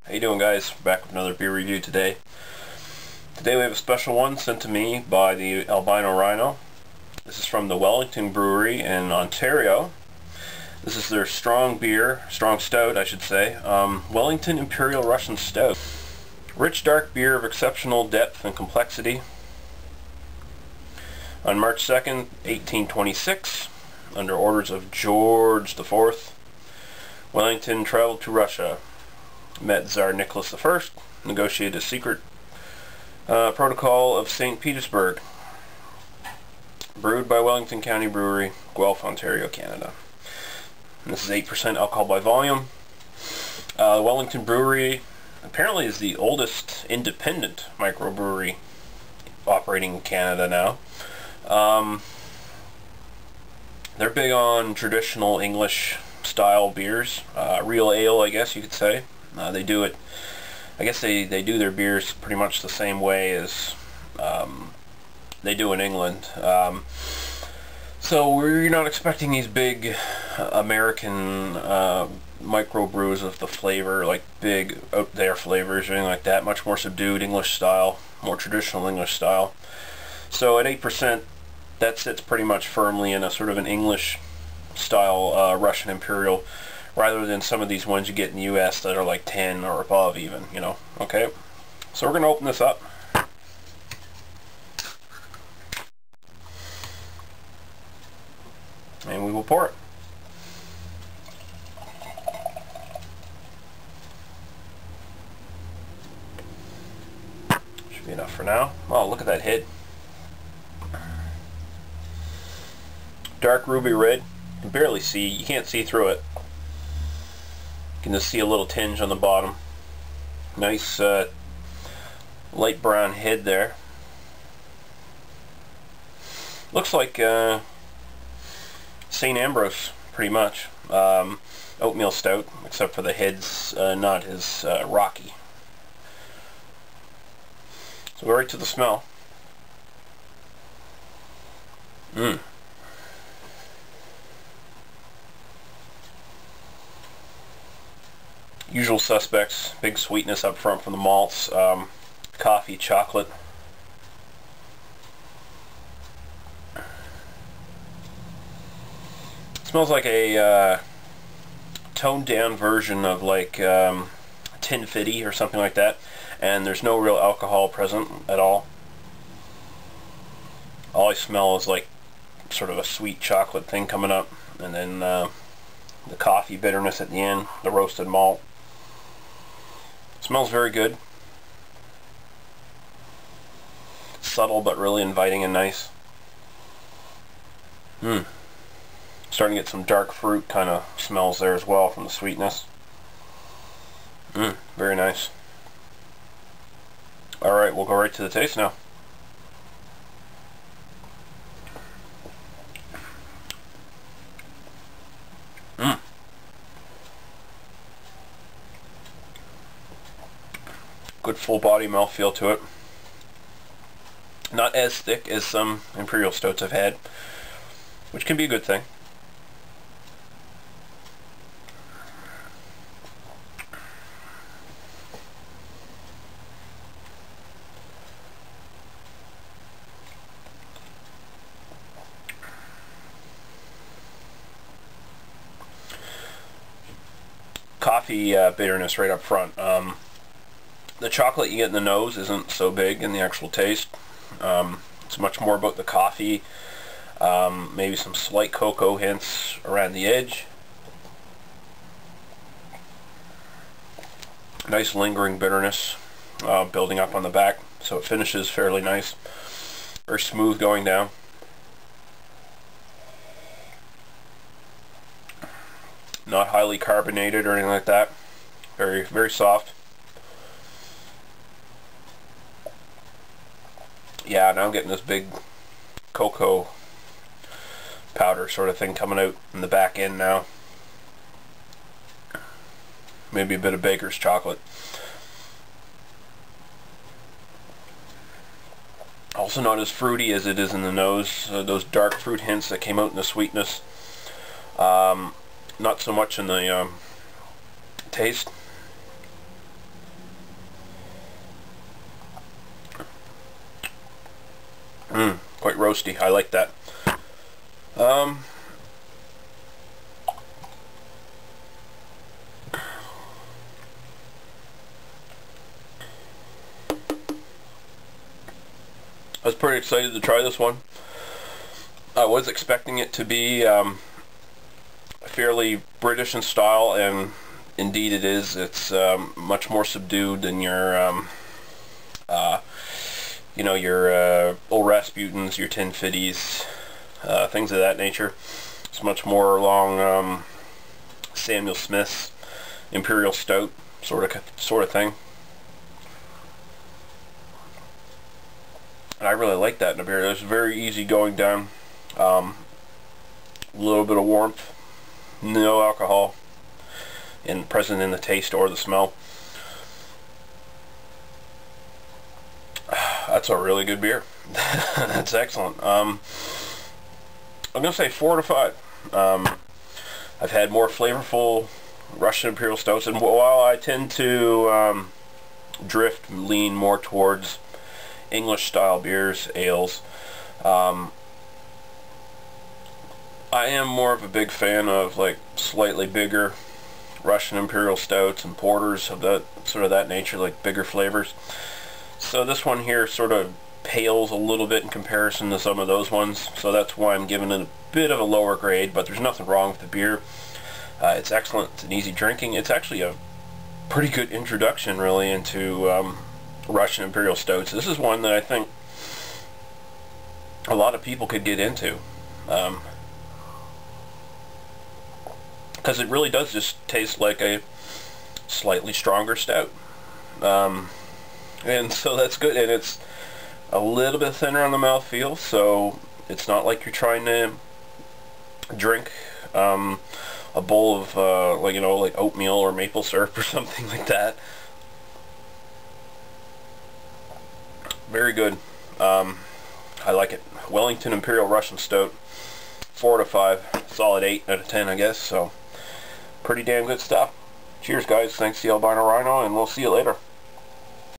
How you doing, guys? Back with another beer review today. Today we have a special one sent to me by the Albino Rhino. This is from the Wellington Brewery in Ontario. This is their strong stout I should say, Wellington Imperial Russian Stout. Rich dark beer of exceptional depth and complexity. On March 2nd, 1826, under orders of George IV, Wellington traveled to Russia, met Tsar Nicholas I, negotiated a secret protocol of St. Petersburg. Brewed by Wellington County Brewery, Guelph, Ontario, Canada. And this is 8% alcohol by volume. Wellington Brewery apparently is the oldest independent microbrewery operating in Canada now. They're big on traditional English style beers, real ale, I guess you could say. They do it, I guess they do their beers pretty much the same way as they do in England. So we're not expecting these big American microbrews of the flavor, like big out there flavors or anything like that. Much more subdued English style, more traditional English style. So at 8%, that sits pretty much firmly in a sort of an English style Russian Imperial, rather than some of these ones you get in the US that are like 10 or above even, you know. Okay, so we're going to open this up. And we will pour it. Should be enough for now. Oh, look at that head. Dark ruby red. You can barely see. You can't see through it. You can just see a little tinge on the bottom. Nice light brown head there. Looks like St. Ambrose, pretty much. Oatmeal stout, except for the head's not as rocky. So we're right to the smell. Usual suspects, big sweetness up front from the malts, coffee, chocolate. Smells like a toned down version of like Tin Fitty or something like that, and there's no real alcohol present at all. All I smell is like sort of a sweet chocolate thing coming up, and then the coffee bitterness at the end, the roasted malt. Smells very good. Subtle but really inviting and nice. Starting to get some dark fruit kind of smells there as well from the sweetness. Very nice. Alright, we'll go right to the taste now. Good full body mouthfeel to it. Not as thick as some Imperial stouts I've had, which can be a good thing. Coffee bitterness right up front. The chocolate you get in the nose isn't so big in the actual taste. It's much more about the coffee, maybe some slight cocoa hints around the edge. Nice lingering bitterness building up on the back, so it finishes fairly nice. Very smooth going down. Not highly carbonated or anything like that. Very, very soft. Yeah, now I'm getting this big cocoa powder sort of thing coming out in the back end now. Maybe a bit of baker's chocolate. Also not as fruity as it is in the nose. Those dark fruit hints that came out in the sweetness. Not so much in the taste. roasty. I like that. I was pretty excited to try this one. I was expecting it to be fairly British in style, and indeed it is. It's much more subdued than your, you know, your old Rasputins, your Tin Fitties, things of that nature. It's much more along Samuel Smith's Imperial Stout sort of thing. And I really like that in a beer. It's very easy going down. A little bit of warmth, no alcohol present in the taste or the smell. That's a really good beer. That's excellent. I'm gonna say 4 to 5. I've had more flavorful Russian Imperial Stouts, and while I tend to lean more towards English style beers, ales, I am more of a big fan of like slightly bigger Russian Imperial Stouts and porters of that sort of that nature, like bigger flavors. So this one here sort of pales a little bit in comparison to some of those ones, so that's why I'm giving it a bit of a lower grade, but there's nothing wrong with the beer. It's excellent. It's an easy drinking. It's actually a pretty good introduction really into Russian Imperial Stouts. This is one that I think a lot of people could get into, because it really does just taste like a slightly stronger stout, and so that's good. And it's a little bit thinner on the mouthfeel, so it's not like you're trying to drink a bowl of like, you know, like oatmeal or maple syrup or something like that. Very good. I like it. Wellington Imperial Russian Stout, 4 to 5, solid 8 out of 10, I guess. So pretty damn good stuff. Cheers, guys. Thanks to the Albino Rhino, and we'll see you later.